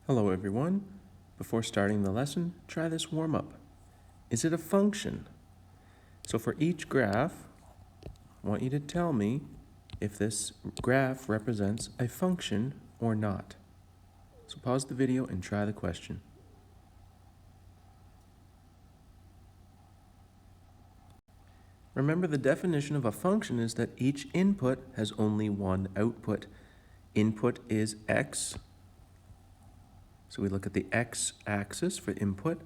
Hello everyone. Before starting the lesson, try this warm-up. Is it a function? So for each graph, I want you to tell me if this graph represents a function or not. So pause the video and try the question. Remember, the definition of a function is that each input has only one output. Input is x. So we look at the x-axis for input,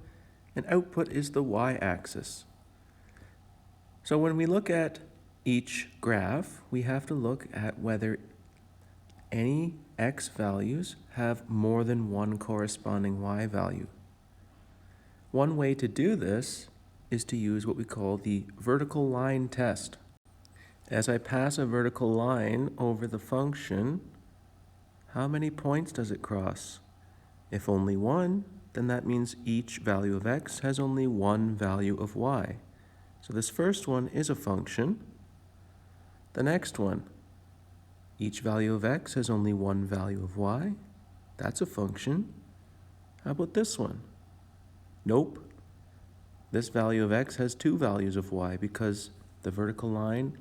and output is the y-axis. So when we look at each graph, we have to look at whether any x values have more than one corresponding y value. One way to do this is to use what we call the vertical line test. As I pass a vertical line over the function, how many points does it cross? If only one, then that means each value of x has only one value of y. So this first one is a function. The next one, each value of x has only one value of y. That's a function. How about this one? Nope. This value of x has two values of y because the vertical line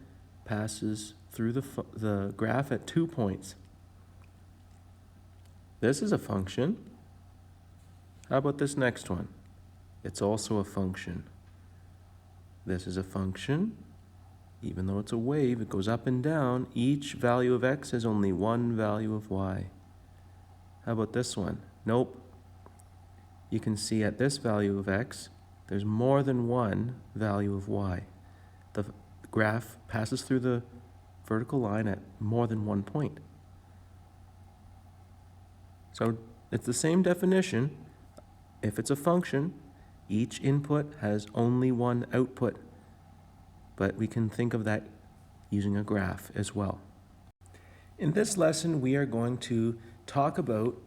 passes through the graph at 2 points. This is a function. How about this next one? It's also a function. This is a function. Even though it's a wave, it goes up and down. Each value of x has only one value of y. How about this one? Nope. You can see at this value of x, there's more than one value of y. The graph passes through the vertical line at more than 1 point. So it's the same definition. If it's a function, each input has only one output, but we can think of that using a graph as well. In this lesson, we are going to talk about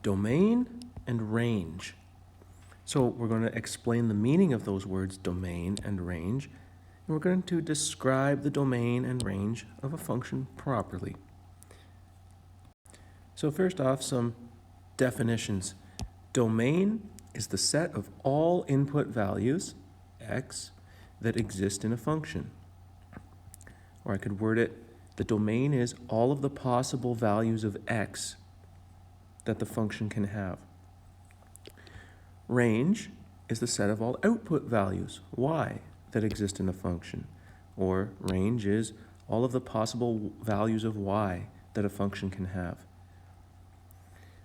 domain and range. So we're going to explain the meaning of those words, domain and range, and we're going to describe the domain and range of a function properly. So first off, some definitions. Domain is the set of all input values, x, that exist in a function. Or I could word it, the domain is all of the possible values of x that the function can have. Range is the set of all output values, y, that exist in a function. Or range is all of the possible values of y that a function can have.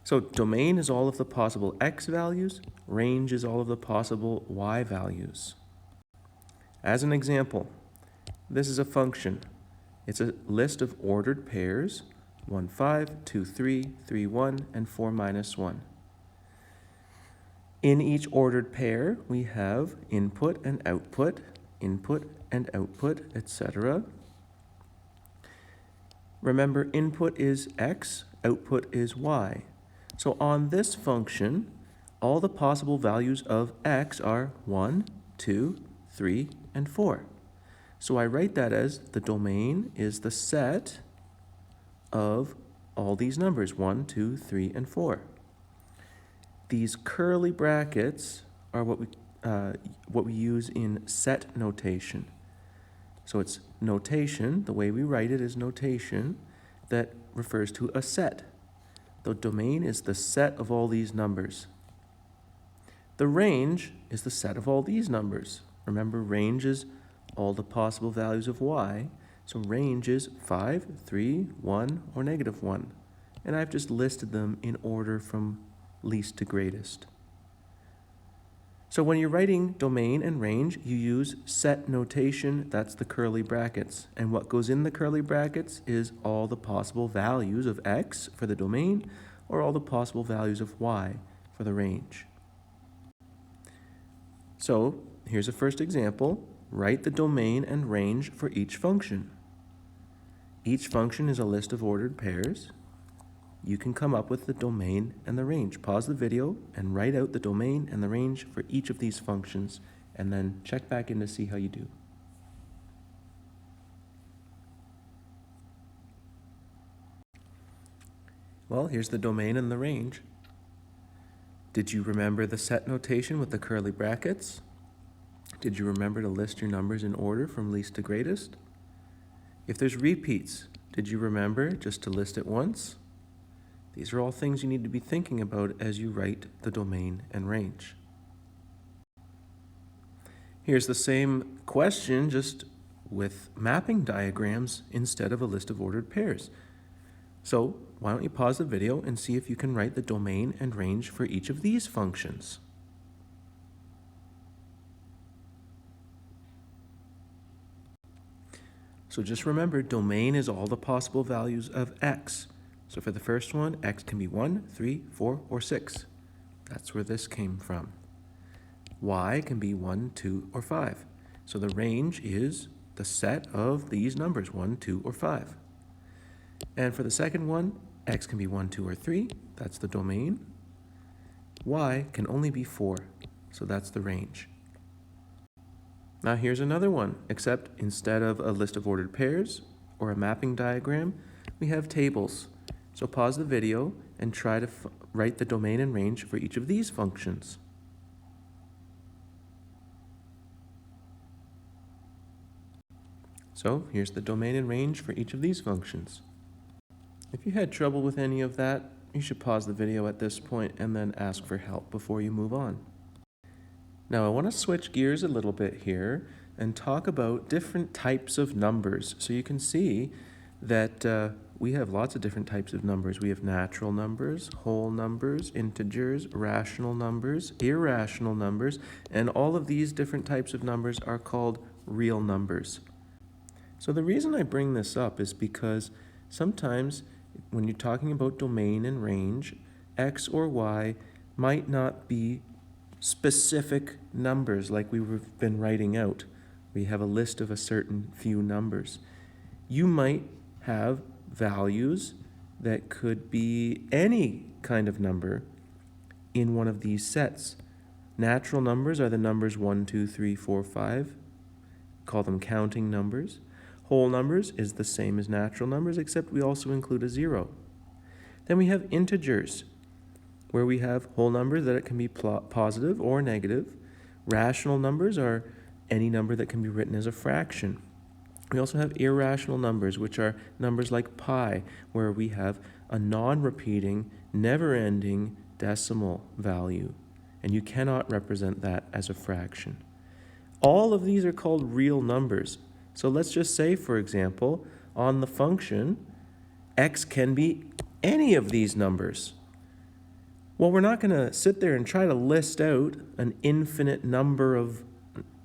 So domain is all of the possible x values, range is all of the possible y values. As an example, this is a function. It's a list of ordered pairs, 1, 5, 2, 3, 3, 1, and 4, minus 1. In each ordered pair, we have input and output, etc. Remember, input is x, output is y. So on this function, all the possible values of x are 1, 2, 3, and 4. So I write that as the domain is the set of all these numbers, 1, 2, 3, and 4. These curly brackets are what we use in set notation. So it's notation, the way we write it is notation that refers to a set. The domain is the set of all these numbers. The range is the set of all these numbers. Remember, range is all the possible values of y. So range is 5, 3, 1, or -1. And I've just listed them in order from least to greatest. So when you're writing domain and range, you use set notation. That's the curly brackets. And what goes in the curly brackets is all the possible values of x for the domain, or all the possible values of y for the range. So here's a first example. Write the domain and range for each function. Each function is a list of ordered pairs. You can come up with the domain and the range. Pause the video and write out the domain and the range for each of these functions, and then check back in to see how you do. Well, here's the domain and the range. Did you remember the set notation with the curly brackets? Did you remember to list your numbers in order from least to greatest? If there's repeats, did you remember just to list it once? These are all things you need to be thinking about as you write the domain and range. Here's the same question, just with mapping diagrams instead of a list of ordered pairs. So why don't you pause the video and see if you can write the domain and range for each of these functions. So just remember, domain is all the possible values of x. So for the first one, x can be 1, 3, 4, or 6. That's where this came from. Y can be 1, 2, or 5. So the range is the set of these numbers, 1, 2, or 5. And for the second one, x can be 1, 2, or 3. That's the domain. Y can only be 4. So that's the range. Now here's another one, except instead of a list of ordered pairs or a mapping diagram, we have tables. So pause the video and try to write the domain and range for each of these functions. So here's the domain and range for each of these functions. If you had trouble with any of that, you should pause the video at this point and then ask for help before you move on. Now I want to switch gears a little bit here and talk about different types of numbers. So you can see that we have lots of different types of numbers. We have natural numbers, whole numbers, integers, rational numbers, irrational numbers, and all of these different types of numbers are called real numbers. So the reason I bring this up is because sometimes when you're talking about domain and range, x or y might not be specific numbers like we've been writing out. We have a list of a certain few numbers. You might have values that could be any kind of number in one of these sets. Natural numbers are the numbers 1, 2, 3, 4, 5. Call them counting numbers. Whole numbers is the same as natural numbers, except we also include a 0. Then we have integers, where we have whole numbers that it can be positive or negative. Rational numbers are any number that can be written as a fraction. We also have irrational numbers, which are numbers like pi, where we have a non-repeating, never-ending decimal value, and you cannot represent that as a fraction. All of these are called real numbers. So let's just say, for example, on the function, x can be any of these numbers. Well, we're not going to sit there and try to list out an infinite number of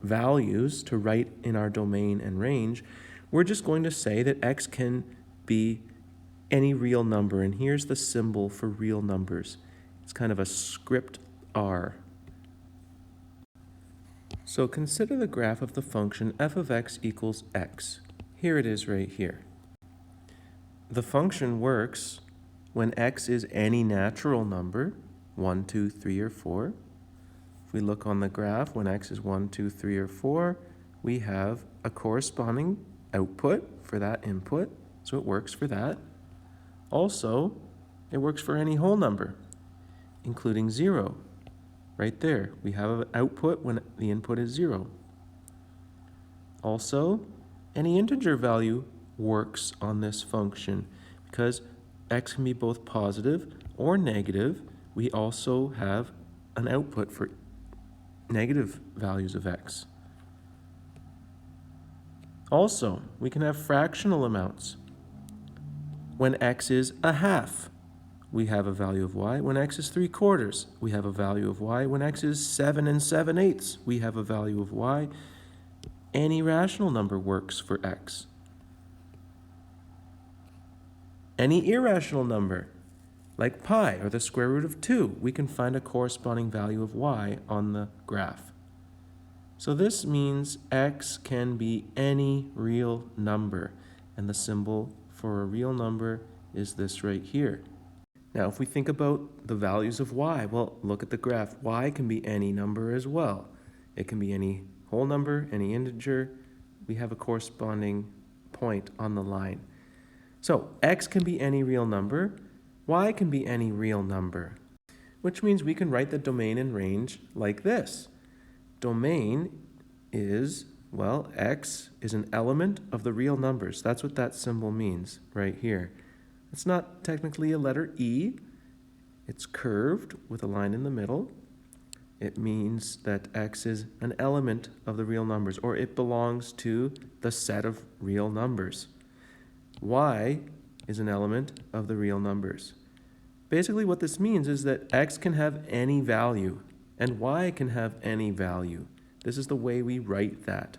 values to write in our domain and range. We're just going to say that x can be any real number, and here's the symbol for real numbers. It's kind of a script R. So consider the graph of the function f of x equals x. Here it is right here. The function works when x is any natural number, 1, 2, 3, or 4. If we look on the graph, when x is 1, 2, 3, or 4, we have a corresponding output for that input, so it works for that. Also, it works for any whole number, including 0. Right there, we have an output when the input is 0. Also, any integer value works on this function because x can be both positive or negative. We also have an output for negative values of x. Also, we can have fractional amounts. When x is a half, we have a value of y. When x is 3/4, we have a value of y. When x is 7 7/8, we have a value of y. Any rational number works for x. Any irrational number, like pi or the square root of 2, we can find a corresponding value of y on the graph. So this means x can be any real number, and the symbol for a real number is this right here. Now, if we think about the values of y, well, look at the graph. Y can be any number as well. It can be any whole number, any integer. We have a corresponding point on the line. So x can be any real number. Y can be any real number. which means we can write the domain and range like this. Domain is, well, x is an element of the real numbers. That's what that symbol means right here. It's not technically a letter E. It's curved with a line in the middle. It means that x is an element of the real numbers, or it belongs to the set of real numbers. Y is an element of the real numbers. Basically what this means is that x can have any value and y can have any value. This is the way we write that.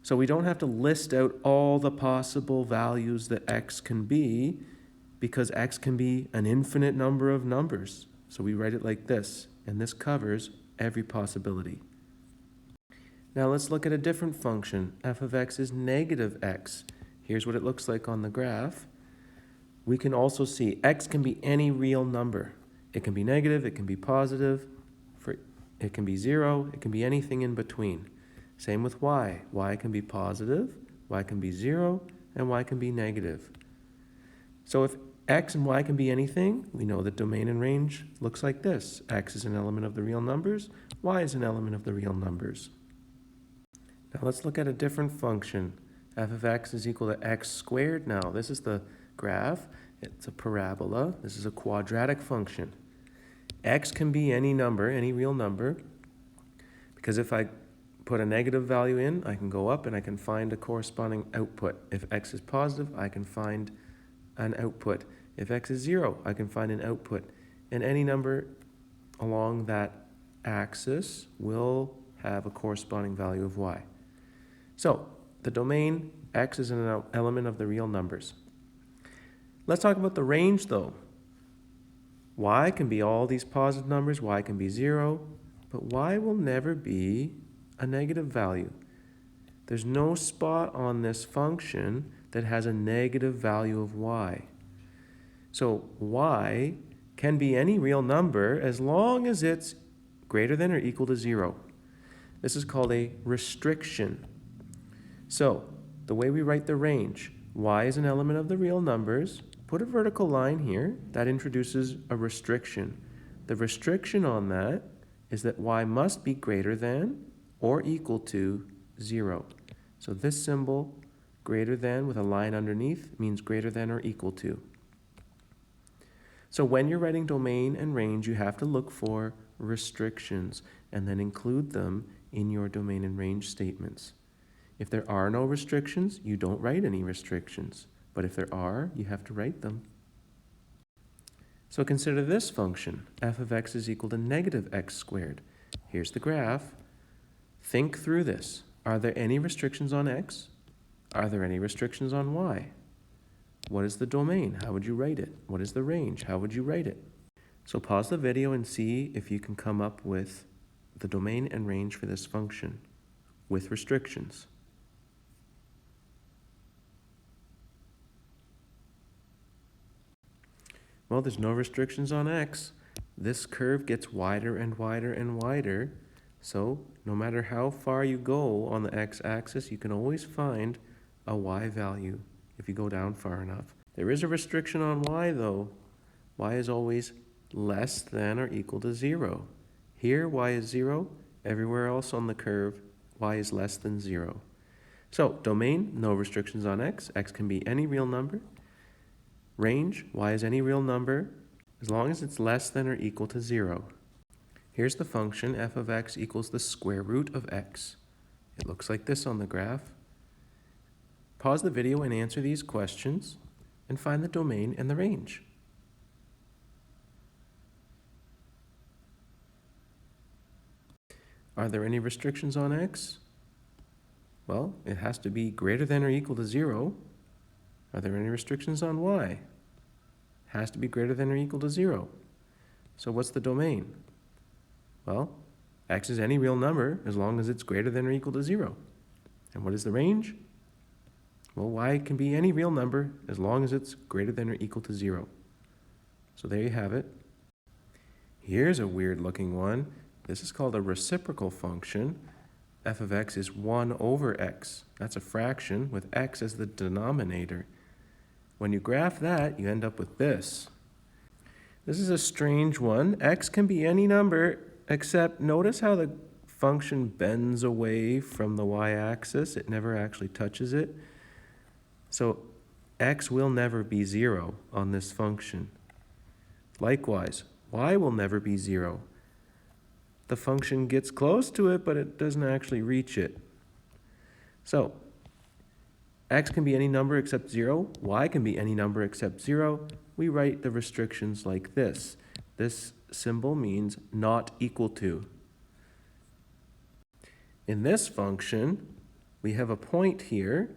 So we don't have to list out all the possible values that x can be, because x can be an infinite number of numbers. So we write it like this, and this covers every possibility. Now let's look at a different function. F of x is negative x. Here's what it looks like on the graph. We can also see x can be any real number. It can be negative, it can be positive, it can be 0, it can be anything in between. Same with y. Y can be positive, y can be 0, and y can be negative. So if x and y can be anything, we know that domain and range looks like this. X is an element of the real numbers, y is an element of the real numbers. Now let's look at a different function. F of x is equal to x squared. Now this is the graph. It's a parabola. This is a quadratic function. X can be any number, any real number, because if I put a negative value in, I can go up and I can find a corresponding output. If x is positive, I can find an output. If x is 0, I can find an output. And any number along that axis will have a corresponding value of y. So the domain, x is an element of the real numbers. Let's talk about the range though. Y can be all these positive numbers, y can be 0, but y will never be a negative value. There's no spot on this function that has a negative value of y. So y can be any real number as long as it's greater than or equal to 0. This is called a restriction. So the way we write the range, y is an element of the real numbers. Put a vertical line here. That introduces a restriction. The restriction on that is that y must be greater than or equal to 0. So this symbol, greater than with a line underneath, means greater than or equal to. So when you're writing domain and range, you have to look for restrictions and then include them in your domain and range statements. If there are no restrictions, you don't write any restrictions. But if there are, you have to write them. So consider this function. F of x is equal to negative x squared. Here's the graph. Think through this. Are there any restrictions on x? Are there any restrictions on y? What is the domain? How would you write it? What is the range? How would you write it? So pause the video and see if you can come up with the domain and range for this function with restrictions. Well, there's no restrictions on x. This curve gets wider and wider and wider. So no matter how far you go on the x-axis, you can always find a y value if you go down far enough. There is a restriction on y though. Y is always less than or equal to 0. Here y is 0. Everywhere else on the curve, y is less than 0. So domain, no restrictions on x. X can be any real number. Range, y is any real number as long as it's less than or equal to 0. Here's the function f of x equals the square root of x. It looks like this on the graph. Pause the video and answer these questions and find the domain and the range. Are there any restrictions on x? Well, it has to be greater than or equal to 0. Are there any restrictions on y? Has to be greater than or equal to 0. So what's the domain? Well, x is any real number as long as it's greater than or equal to 0. And what is the range? Well, y can be any real number as long as it's greater than or equal to 0. So there you have it. Here's a weird looking one. This is called a reciprocal function. F of x is 1 over x. That's a fraction with x as the denominator. When you graph that, you end up with this. This is a strange one. X can be any number, except notice how the function bends away from the y-axis. It never actually touches it. So x will never be 0 on this function. Likewise, y will never be 0. The function gets close to it, but it doesn't actually reach it. So x can be any number except 0. Y can be any number except 0. We write the restrictions like this. This symbol means not equal to. In this function, we have a point here.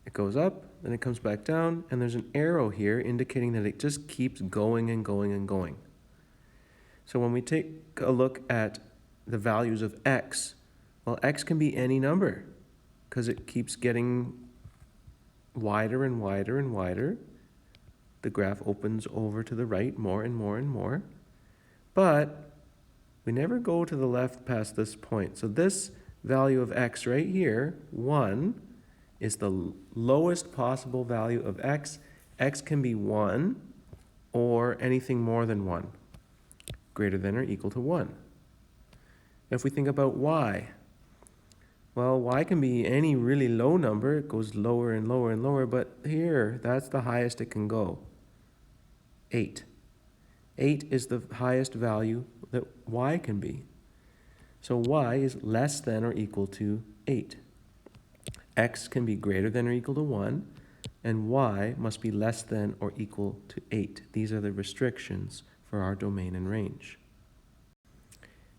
It goes up, then it comes back down, and there's an arrow here indicating that it just keeps going and going and going. So when we take a look at the values of x, well, x can be any number because it keeps getting wider and wider and wider. The graph opens over to the right more and more and more. But we never go to the left past this point. So this value of x right here, 1, is the lowest possible value of x. X can be 1 or anything more than 1, greater than or equal to 1. If we think about y, well, y can be any really low number. It goes lower and lower and lower, but here, that's the highest it can go, 8. 8 is the highest value that y can be. So y is less than or equal to 8. X can be greater than or equal to 1, and y must be less than or equal to 8. These are the restrictions for our domain and range.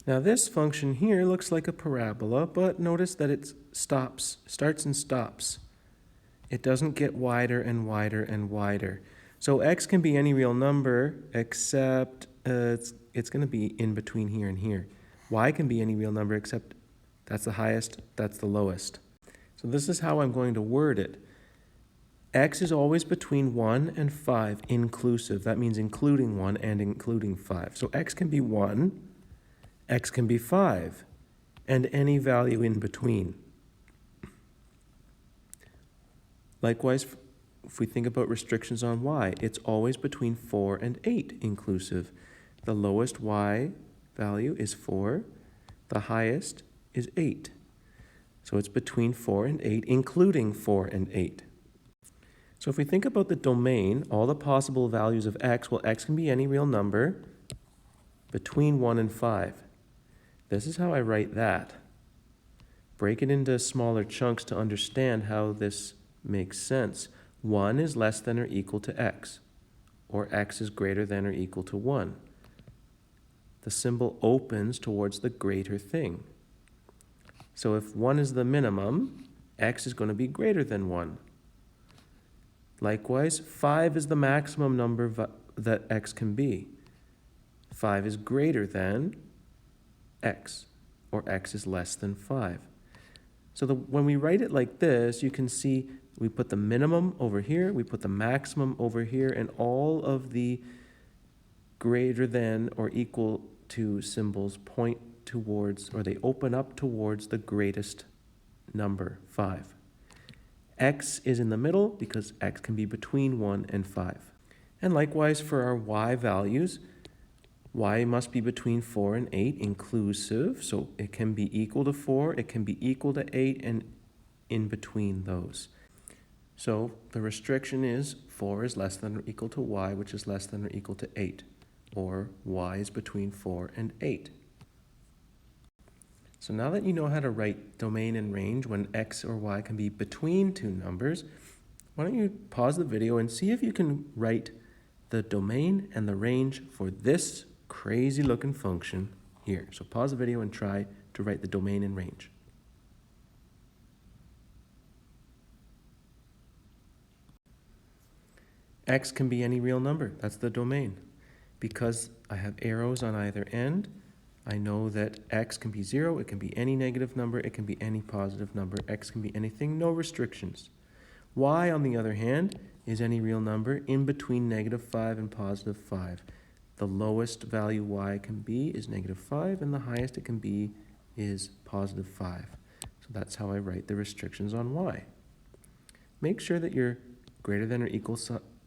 Now this function here looks like a parabola, but notice that it starts and stops. It doesn't get wider and wider and wider. So x can be any real number except it's going to be in between here and here. Y can be any real number except that's the highest, that's the lowest. So this is how I'm going to word it. X is always between 1 and 5 inclusive. That means including 1 and including 5. So x can be 1, x can be 5, and any value in between. Likewise, if we think about restrictions on y, it's always between 4 and 8 inclusive. The lowest y value is 4, the highest is 8. So it's between 4 and 8, including 4 and 8. So if we think about the domain, all the possible values of x, well, x can be any real number between 1 and 5. This is how I write that. Break it into smaller chunks to understand how this makes sense. 1 is less than or equal to x, or x is greater than or equal to 1. The symbol opens towards the greater thing. So if 1 is the minimum, x is going to be greater than 1. Likewise, 5 is the maximum number that x can be. 5 is greater than x, or x is less than 5. So when we write it like this, you can see we put the minimum over here, we put the maximum over here, and all of the greater than or equal to symbols point towards, or they open up towards the greatest number, 5. X is in the middle because x can be between 1 and 5. And likewise for our y values, y must be between 4 and 8 inclusive, so it can be equal to 4, it can be equal to 8, and in between those. So the restriction is 4 is less than or equal to y, which is less than or equal to 8, or y is between 4 and 8. So now that you know how to write domain and range when x or y can be between two numbers, why don't you pause the video and see if you can write the domain and the range for this crazy looking function here. So pause the video and try to write the domain and range. X can be any real number. That's the domain. Because I have arrows on either end, I know that x can be 0, it can be any negative number, it can be any positive number, x can be anything, no restrictions. Y, on the other hand, is any real number in between -5 and +5. The lowest value y can be is -5, and the highest it can be is +5. So that's how I write the restrictions on y. Make sure that your greater than or equal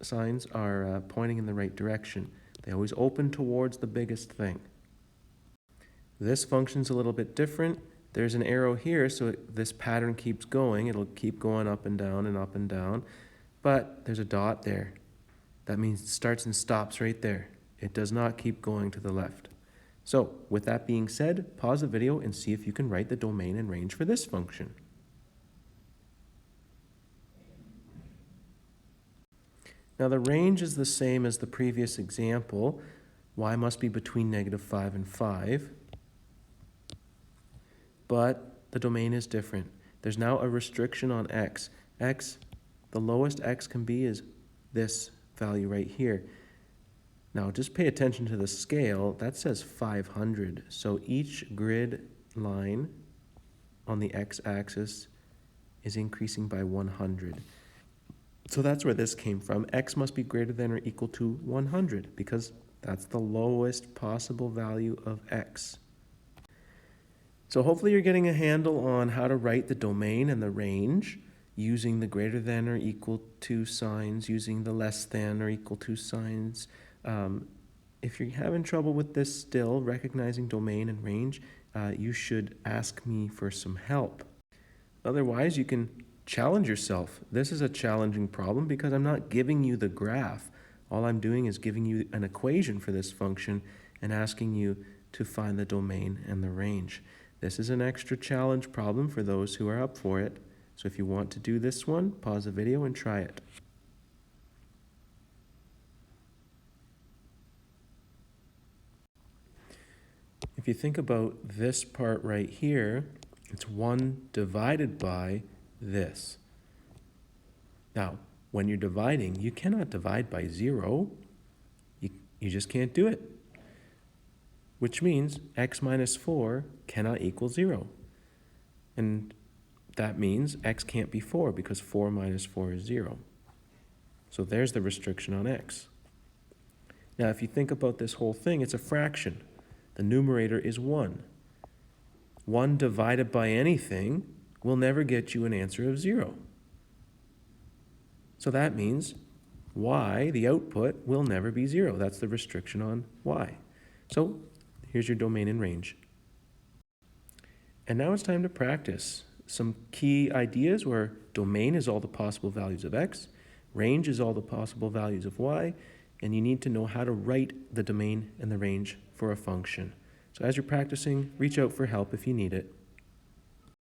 signs are pointing in the right direction. They always open towards the biggest thing. This function's a little bit different. There's an arrow here, so this pattern keeps going. It'll keep going up and down and up and down, but there's a dot there. That means it starts and stops right there. It does not keep going to the left. So with that being said, pause the video and see if you can write the domain and range for this function. Now the range is the same as the previous example. Y must be between -5 and 5. But the domain is different. There's now a restriction on x. X, the lowest x can be is this value right here. Now just pay attention to the scale. That says 500. So each grid line on the x-axis is increasing by 100. So that's where this came from. X must be greater than or equal to 100 because that's the lowest possible value of x. So hopefully you're getting a handle on how to write the domain and the range using the greater than or equal to signs, using the less than or equal to signs. If you're having trouble with this still, recognizing domain and range, you should ask me for some help. Otherwise, you can challenge yourself. This is a challenging problem because I'm not giving you the graph. All I'm doing is giving you an equation for this function and asking you to find the domain and the range. This is an extra challenge problem for those who are up for it. So if you want to do this one, pause the video and try it. If you think about this part right here, it's 1 divided by this. Now, when you're dividing, you cannot divide by 0. You just can't do it. Which means x minus 4 cannot equal 0. And that means x can't be 4 because 4 minus 4 is 0. So there's the restriction on x. Now, if you think about this whole thing, it's a fraction. The numerator is 1. 1 divided by anything will never get you an answer of 0. So that means y, the output, will never be 0. That's the restriction on y. So here's your domain and range. And now it's time to practice. Some key ideas where domain is all the possible values of x, range is all the possible values of y, and you need to know how to write the domain and the range for a function. So as you're practicing, reach out for help if you need it.